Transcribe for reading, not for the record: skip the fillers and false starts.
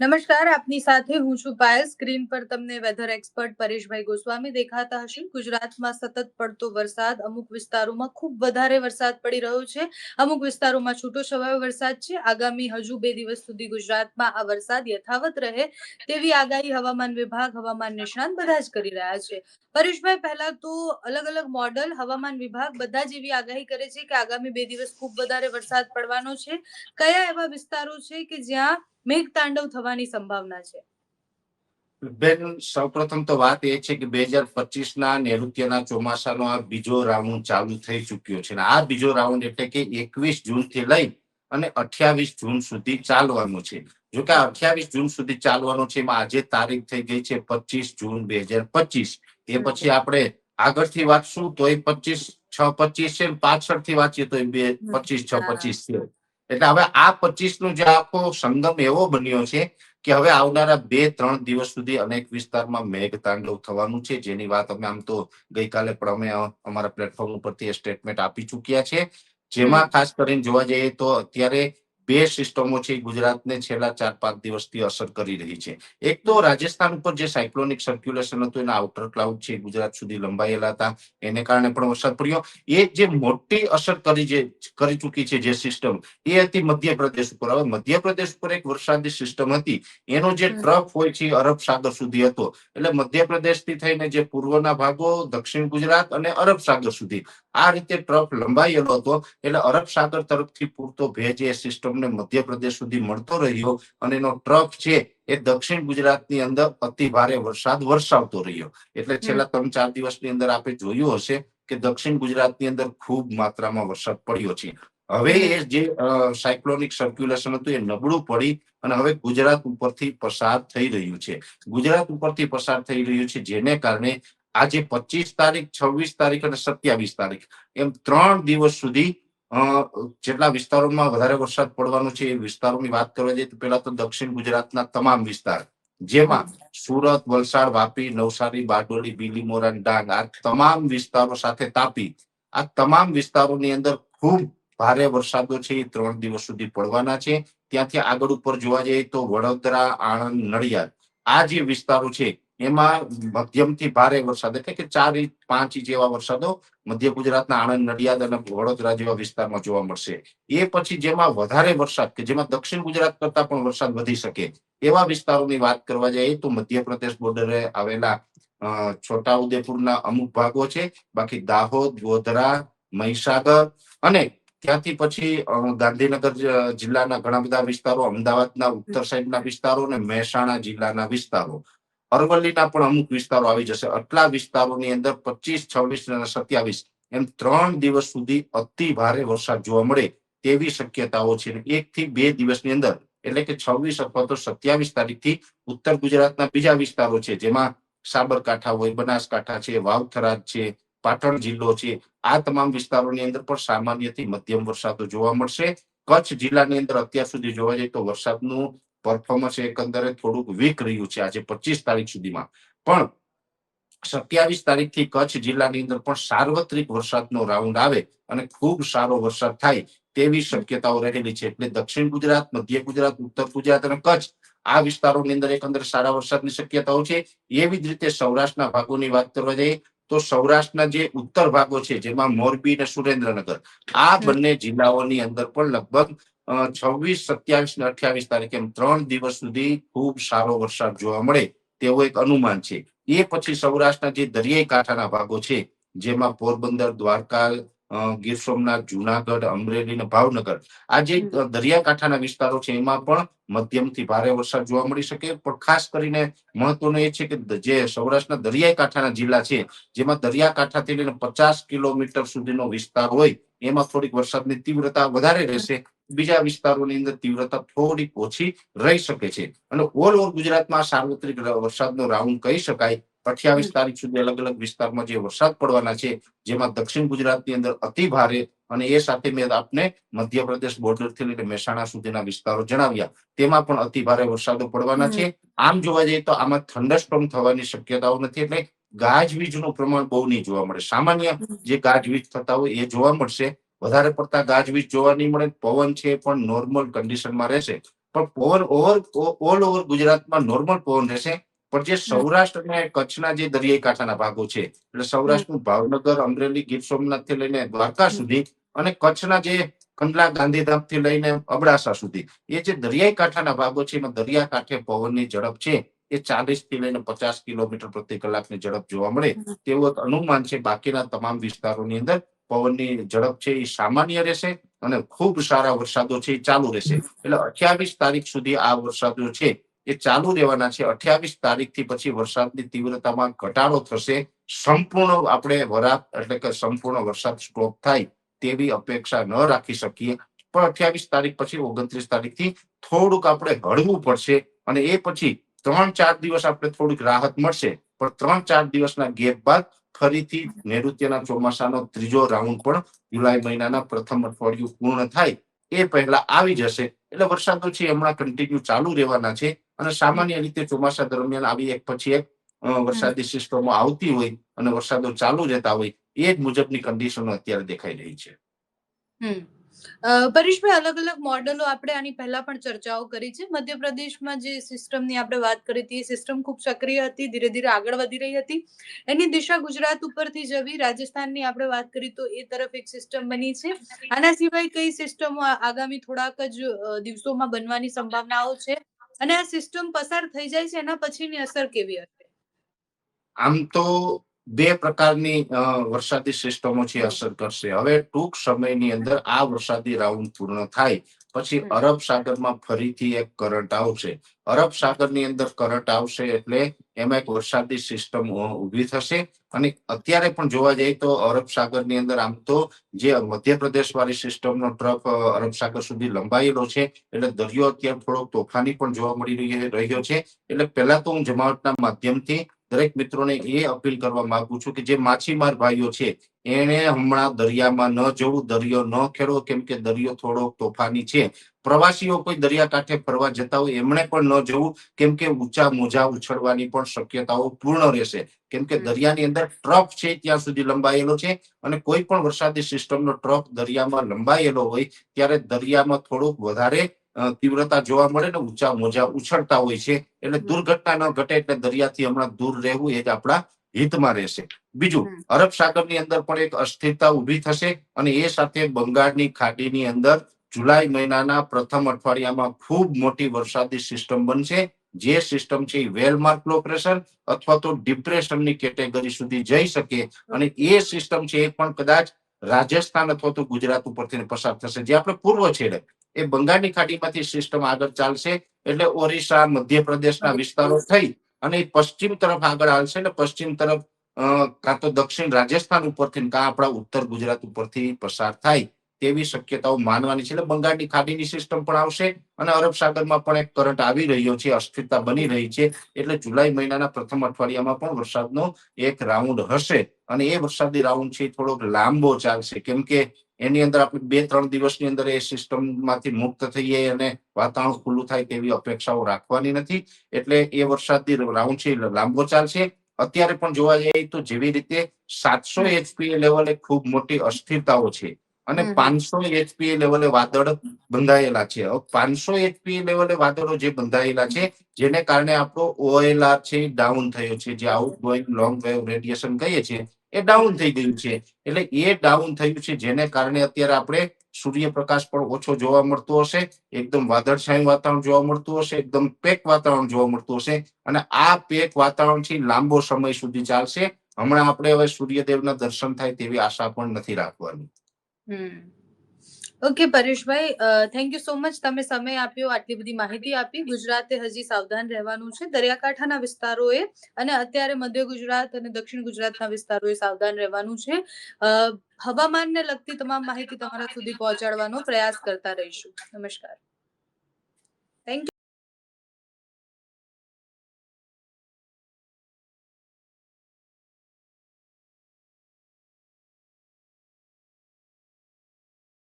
નમસ્કાર, આપની સાથે હું છું પાયલ. સ્ક્રીન પર તમને વેધર એક્સપર્ટ પરેશભાઈ ગોસ્વામી દેખાતા હશે. ગુજરાતમાં સતત પડતો વરસાદ, અમુક વિસ્તારોમાં ખૂબ વધારે વરસાદ પડી રહ્યો છે, અમુક વિસ્તારોમાં છૂટો છવાયો વરસાદ છે. આગામી હજુ 2 દિવસ સુધી ગુજરાતમાં આ વરસાદ યથાવત રહે તેવી આગાહી હવામાન વિભાગ, હવામાન નિષ્ણાંત બધા જ કરી રહ્યા છે. પરેશભાઈ, પહેલા તો અલગ અલગ મોડલ હવામાન વિભાગ બધા જ એવી આગાહી કરે છે કે આગામી 2 દિવસ ખૂબ વધારે વરસાદ પડવાનો છે. કયા એવા વિસ્તારો છે કે જ્યાં મેઘતાંડવ થવાની સંભાવના છે? બેન, સૌપ્રથમ તો વાત એ છે કે 2025ના નૈઋત્યના ચોમાસાનો આ બીજો રાઉન્ડ ચાલુ થઈ ચુક્યો છે. આ બીજો રાઉન્ડ એટલે કે 21 જૂનથી લઈ અને 28 જૂન સુધી ચાલવાનો છે. જો કે 28 જૂન સુધી ચાલવાનો છે, એમાં આજે તારીખ થઈ ગઈ છે 25 જૂન 2025. એ પછી આપણે આગળથી વાંચશું તો એ 25/6/25 છે, પાછળથી વાંચીએ તો એ 25/6/25 છે. એટલે હવે આ 25નું જે આખો સંગમ એવો બન્યો છે કે હવે આવનારા 2-3 દિવસ સુધી અનેક વિસ્તારમાં મેઘતાંડવ થવાનું છે, જેની વાત અમે આમ તો ગઈકાલે પણ અમે અમારા પ્લેટફોર્મ ઉપરથી સ્ટેટમેન્ટ આપી ચૂક્યા છે. જેમાં ખાસ કરીને જોવા જઈએ તો અત્યારે બે સિસ્ટમો છે ગુજરાતને છેલ્લા 4-5 દિવસથી અસર કરી રહી છે. એક તો રાજસ્થાન ઉપર જે સાયક્લોનિક સર્ક્યુલેશન હતું, એના આઉટર ક્લાઉડ છે ગુજરાત સુધી લંબાયેલા હતા, એને કારણે પણ વરસાદ પડ્યો. એ જે મોટી અસર કરી ચૂકી છે જે સિસ્ટમ, એ હતી મધ્યપ્રદેશ ઉપર. હવે મધ્યપ્રદેશ ઉપર એક વરસાદી સિસ્ટમ હતી, એનો જે ટ્રફ હોય છે અરબ સાગર સુધી હતો. એટલે મધ્યપ્રદેશ થી થઈને જે પૂર્વના ભાગો, દક્ષિણ ગુજરાત અને અરબ સાગર સુધી આ રીતે ટ્રફ લંબાયેલો હતો. એટલે અરબ સાગર તરફથી પૂરતો ભેજ એ સિસ્ટમને મધ્યપ્રદેશ સુધી મળતો રહ્યો અને એનો ટ્રફ છે એ દક્ષિણ ગુજરાતની અંદર અતિ ભારે વરસાદ વરસાવતો રહ્યો. એટલે છેલ્લા 3-4 દિવસની અંદર આપણે જોયું હશે કે દક્ષિણ ગુજરાતની અંદર ખૂબ માત્રામાં વરસાદ પડ્યો છે. હવે એ જે સાયક્લોનિક સર્ક્યુલેશન હતું એ નબળું પડી અને હવે ગુજરાત ઉપરથી પસાર થઈ રહ્યું છે. ગુજરાત ઉપરથી પસાર થઈ રહ્યું છે, જેને કારણે આજે 25 તારીખ, 26 તારીખ અને 27 તારીખ એમ 3 દિવસ સુધી જેટલા વિસ્તારોમાં વધારે વરસાદ પડવાનો છે એ વિસ્તારોની વાત કરવા જઈએ તો પહેલા તો દક્ષિણ ગુજરાતના તમામ વિસ્તાર, જેમાં સુરત, વલસાડ, વાપી, નવસારી, બારડોલી, બીલીમોરા, ડાંગ આ તમામ વિસ્તારો સાથે તાપી, આ તમામ વિસ્તારોની અંદર ખૂબ ભારે વરસાદો છે એ 3 દિવસ સુધી પડવાના છે. ત્યાંથી આગળ ઉપર જોવા જઈએ તો વડોદરા, આણંદ, નડિયાદ આ જે વિસ્તારો છે એમાં મધ્યમથી ભારે વરસાદ એટલે કે 4-5 ઇંચ જેવા વરસાદો મધ્ય ગુજરાતના આણંદ, નડિયાદ અને વડોદરા જેવા વિસ્તારમાં જોવા મળશે. એ પછી જેમાં વધારે વરસાદ કે જેમાં દક્ષિણ ગુજરાત કરતા પણ વરસાદ વધી શકે એવા વિસ્તારોની વાત કરવા જઈએ તો મધ્યપ્રદેશ બોર્ડરે આવેલા છોટાઉદેપુરના અમુક ભાગો છે. બાકી દાહોદ, ગોધરા, મહીસાગર અને ત્યાંથી પછી ગાંધીનગર જિલ્લાના ઘણા બધા વિસ્તારો, અમદાવાદના ઉત્તર સાઈડના વિસ્તારો અને મહેસાણા જિલ્લાના વિસ્તારો, અરવલ્લીના પણ અમુક વિસ્તારો આવી જશે. આટલા વિસ્તારોની અંદર 25, 26 અને 27 એમ 3 દિવસ સુધી અતિ ભારે વરસાદ જોવા મળે તેવી શક્યતાઓ છે. 1-2 દિવસની અંદર એટલે કે 26 અથવા તો 27 તારીખથી ઉત્તર ગુજરાતના બીજા વિસ્તારો છે, જેમાં સાબરકાંઠા હોય, બનાસકાંઠા છે, વાવથરા છે, પાટણ જિલ્લો છે, આ તમામ વિસ્તારોની અંદર પણ સામાન્યથી મધ્યમ વરસાદો જોવા મળશે. કચ્છ જિલ્લાની અંદર અત્યાર સુધી જોવા જઈએ તો વરસાદનું પરફોર્મન્સ એકંદરે થોડુંક વીક રહ્યું છે આજે 25 તારીખ સુધીમાં. પણ 27 તારીખથી કચ્છ જિલ્લાની અંદર પણ સાર્વત્રિક વરસાદનો રાઉન્ડ આવે અને ખૂબ સારો વરસાદ થાય તેવી શક્યતાઓ રહેલી છે. એટલે દક્ષિણ ગુજરાત, મધ્ય ગુજરાત, ઉત્તર ગુજરાત અને કચ્છ આ વિસ્તારોની અંદર એકંદરે સારા વરસાદની શક્યતાઓ છે. એવી જ રીતે સૌરાષ્ટ્રના ભાગોની વાત કરવા જઈએ તો સૌરાષ્ટ્રના જે ઉત્તર ભાગો છે, જેમાં મોરબી અને સુરેન્દ્રનગર આ બંને જિલ્લાઓની અંદર પણ લગભગ 26, 27 ને 28 તારીખે એમ 3 દિવસ સુધી ખૂબ સારો વરસાદ જોવા મળે તેવું એક અનુમાન છે. એ પછી સૌરાષ્ટ્રના જે દરિયાઈ કાંઠાના ભાગો છે, જેમાં પોરબંદર, દ્વારકા, ગીર સોમનાથ, જુનાગઢ, અમરેલી અને ભાવનગર આ જે દરિયાકાંઠાના વિસ્તારો છે એમાં પણ મધ્યમથી ભારે વરસાદ જોવા મળી શકે. પણ ખાસ કરીને મહત્વનું એ છે કે જે સૌરાષ્ટ્રના દરિયાઈ કાંઠાના જિલ્લા છે, જેમાં દરિયાકાંઠાથી લઈને 50 કિલોમીટર સુધીનો વિસ્તાર હોય એમાં થોડીક વરસાદની તીવ્રતા વધારે રહેશે. બીજા વિસ્તારોની અંદર તીવ્રતા થોડીક ઓછી રહી શકે છે. અને ઓલ ઓવર ગુજરાતમાં સાર્વત્રિક વરસાદનો રાઉન્ડ કહી શકાય. 28 તારીખ સુધી અલગ અલગ વિસ્તારમાં જે વરસાદ પડવાના છે, જેમાં દક્ષિણ ગુજરાતની અંદર અતિ ભારે અને એ સાથે મેં આપને મધ્યપ્રદેશ બોર્ડરથી લઈને મહેસાણા સુધીના વિસ્તારો જણાવ્યા, તેમાં પણ અતિ ભારે વરસાદો પડવાના છે. આમ જોવા જઈએ તો આમાં થંડરસ્ટોર્મ થવાની શક્યતાઓ નથી. એટલે ગાજવીજનું પ્રમાણ બહુ નહીં જોવા મળે. સામાન્ય જે ગાજવીજ થતા હોય એ જોવા મળશે. વધારે પડતા ગાજવીજ જોવા નહીં મળે. પવન છે પણ નોર્મલ કન્ડિશનમાં રહેશે. પણ પવન ઓલ ઓવર ગુજરાતમાં નોર્મલ પવન રહેશે. પણ જે સૌરાષ્ટ્ર અને કચ્છના જે દરિયાઈ કાંઠાના ભાગો છે, એટલે સૌરાષ્ટ્રનું ભાવનગર, અમરેલી, ગીર સોમનાથ થી લઈને દ્વારકા સુધી, અને કચ્છના જે કંડલા, ગાંધીધામ થી લઈને અબડાસા સુધી, એ જે દરિયાઈ કાંઠાના ભાગો છે, એમાં દરિયાકાંઠે પવનની ઝડપ છે એ 40 થી લઈને 50 કિલોમીટર પ્રતિ કલાકની ઝડપ જોવા મળે તેવું એક અનુમાન છે. બાકીના તમામ વિસ્તારોની અંદર પવનની ઝડપ છે એ સામાન્ય રહેશે અને ખૂબ સારા વરસાદો છે એ ચાલુ રહેશે. એટલે 28 તારીખ સુધી આ વરસાદો છે એ ચાલુ રહેવાના છે. 28 તારીખથી પછી વરસાદની તીવ્રતામાં ઘટાડો થશે. સંપૂર્ણ આપણે વરાપ એટલે કે સંપૂર્ણ વરસાદ સ્ટોપ થાય તેવી અપેક્ષા ન રાખી શકીએ. પણ 28 તારીખ પછી 29 તારીખથી થોડુંક આપણે હળવું પડશે, અને એ પછી 3-4 દિવસ આપણે થોડીક રાહત મળશે. પણ 3-4 દિવસના ગેપ બાદ ફરીથી નૈઋત્યના ચોમાસાનો ત્રીજો રાઉન્ડ પણ જુલાઈ મહિનાના પ્રથમ અઠવાડિયું પૂર્ણ થાય એ પહેલા આવી જશે. એટલે વરસાદો છે હમણાં કન્ટિન્યુ ચાલુ રહેવાના છે, અને સામાન્ય રીતે ચોમાસા દરમિયાન આવી એક પછી એક વરસાદી સિસ્ટમો આવતી હોય અને વરસાદો ચાલુ રહેતા હોય એ જ મુજબની કન્ડિશનો અત્યારે દેખાઈ રહી છે. હમ પરેશભાઈ, અલગ અલગ મોડેલો આપણે આની પહેલા પણ ચર્ચાઓ કરી છે. મધ્યપ્રદેશમાં જે સિસ્ટમની આપણે વાત કરી હતી, એ સિસ્ટમ ખૂબ સક્રિય હતી, ધીરે ધીરે આગળ વધી રહી હતી. એની દિશા ગુજરાત ઉપરથી જવી, રાજસ્થાનની આપણે વાત કરી તો એ તરફ એક સિસ્ટમ બની છે. આના સિવાય કઈ સિસ્ટમો આગામી થોડાક જ દિવસોમાં બનવાની સંભાવનાઓ છે, અને આ સિસ્ટમ પસાર થઈ જાય છે એના પછીની અસર કેવી હશે? આમ તો બે પ્રકારની વરસાદી સિસ્ટમો છે અસર કરશે. હવે ટૂંક સમયની અંદર આ વરસાદી રાઉન્ડ પૂર્ણ થાય પછી અરબ સાગરમાં ફરીથી એક કરંટ આવશે. અરબ સાગરની અંદર કરંટ આવશે એટલે એમાં એક વરસાદી સિસ્ટમ ઊભી થશે. અને અત્યારે પણ જોવા જઈએ તો અરબ સાગરની અંદર આમ તો જે મધ્યપ્રદેશ વાળી સિસ્ટમનો ટ્રફ અરબ સાગર સુધી લંબાયેલો છે, એટલે દરિયો અત્યારે થોડોક તોફાની પણ જોવા મળી રહ્યો છે. એટલે પહેલા તો હું જમાવટના માધ્યમથી દરેક મિત્રોને એ અપીલ કરવા માંગુ છું કે જે માછીમાર ભાઈઓ છે એને હમણાં દરિયામાં ન જવું, દરિયો ન ખેડવો, કેમ કે દરિયો થોડો તોફાની છે. પ્રવાસીઓ કોઈ દરિયાકાંઠે ફરવા જતા હોય એમણે પણ ન જવું, કેમ કે ઊંચા મોજા ઉછળવાની પણ શક્યતાઓ પૂર્ણ રહેશે. કેમ કે દરિયાની અંદર ટ્રફ છે ત્યાં સુધી લંબાયેલો છે, અને કોઈ પણ વરસાદી સિસ્ટમનો ટ્રફ દરિયામાં લંબાયેલો હોય ત્યારે દરિયામાં થોડુંક વધારે તીવ્રતા જોવા મળે ને ઊંચા મોજા ઉછળતા હોય છે. એટલે દુર્ઘટના ન ઘટે એટલે દરિયાથી હમણાં દૂર રહેવું એ જ આપણા હિતમાં રહેશે. બીજું, અરબ સાગરની અંદર પણ એક અસ્થિરતા ઊભી થશે, અને એ સાથે બંગાળની ખાડીની અંદર જુલાઈ મહિનાના પ્રથમ અઠવાડિયામાં ખૂબ મોટી વરસાદી સિસ્ટમ બનશે. જે સિસ્ટમ છે એ વેલ માર્ક લો પ્રેશર અથવા તો ડિપ્રેશનની કેટેગરી સુધી જઈ શકે, અને એ સિસ્ટમ છે એ પણ કદાચ રાજસ્થાન અથવા તો ગુજરાત ઉપરથી પસાર થશે. જે આપણે પૂર્વ છેડે એ બંગાળની ખાડીમાંથી સિસ્ટમ આગળ ચાલશે એટલે ઓરિસ્સા, મધ્યપ્રદેશના વિસ્તારો થઈ અને પશ્ચિમ તરફ આગળ હાલશે. એટલે પશ્ચિમ તરફ કાં તો દક્ષિણ રાજસ્થાન ઉપરથી કાં આપણા ઉત્તર ગુજરાત ઉપરથી પસાર થાય તેવી શક્યતાઓ માનવાની છે. એટલે બંગાળની ખાડીની સિસ્ટમ પણ આવશે, અને અરબ સાગરમાં પણ એક કરંટ આવી રહ્યો છે, અસ્થિરતા બની રહી છે. એટલે જુલાઈ મહિનાના પ્રથમ અઠવાડિયામાં પણ વરસાદનો એક રાઉન્ડ હશે, અને એ વરસાદી રાઉન્ડ છે થોડોક લાંબો ચાલશે. કેમ કે એની અંદર આપણે 2-3 દિવસની અંદર એ સિસ્ટમમાંથી મુક્ત થઈએ અને વાતાવરણ ખુલ્લું થાય તેવી અપેક્ષાઓ રાખવાની નથી. એટલે એ વરસાદી રાઉન્ડ છે લાંબો ચાલશે. અત્યારે પણ જોવા જઈએ તો જેવી રીતે 700 એચપીએ લેવલે ખૂબ મોટી અસ્થિરતાઓ છે, અને 500 એચપીએ લેવલે વાદળ બંધાયેલા છે. 500 એચપીએ લેવલે વાદળો જે બંધાયેલા છે, જેને કારણે આપણો ઓએલઆર છે ડાઉન થયો છે, જે આઉટગોઈંગ લોંગ વેવ રેડિયેશન કહીએ છીએ એ ડાઉન થઈ ગયું છે. એટલે એ ડાઉન થયું છે, જેને કારણે અત્યારે આપણે સૂર્યપ્રકાશ પણ ઓછો જોવા મળતો હશે, એકદમ વાદળછાયું વાતાવરણ જોવા મળતું હશે, એકદમ પેક વાતાવરણ જોવા મળતું હશે. અને આ પેક વાતાવરણ થી લાંબો સમય સુધી ચાલશે. હમણાં આપણે હવે સૂર્યદેવના દર્શન થાય તેવી આશા પણ નથી રાખવાની. Okay Pareshbhai, thank you so much. તમે સમય આપ્યો, આટલી બધી માહિતી આપી. ગુજરાતે હજી સાવધાન રહેવાનું છે, દરિયાકાંઠાના વિસ્તારોએ, અને અત્યારે મધ્ય ગુજરાત અને દક્ષિણ ગુજરાતના વિસ્તારોએ સાવધાન રહેવાનું છે. હવામાનને લગતી તમામ માહિતી તમારા સુધી પહોંચાડવાનો પ્રયાસ કરતા રહીશું. નમસ્કાર. Thank you.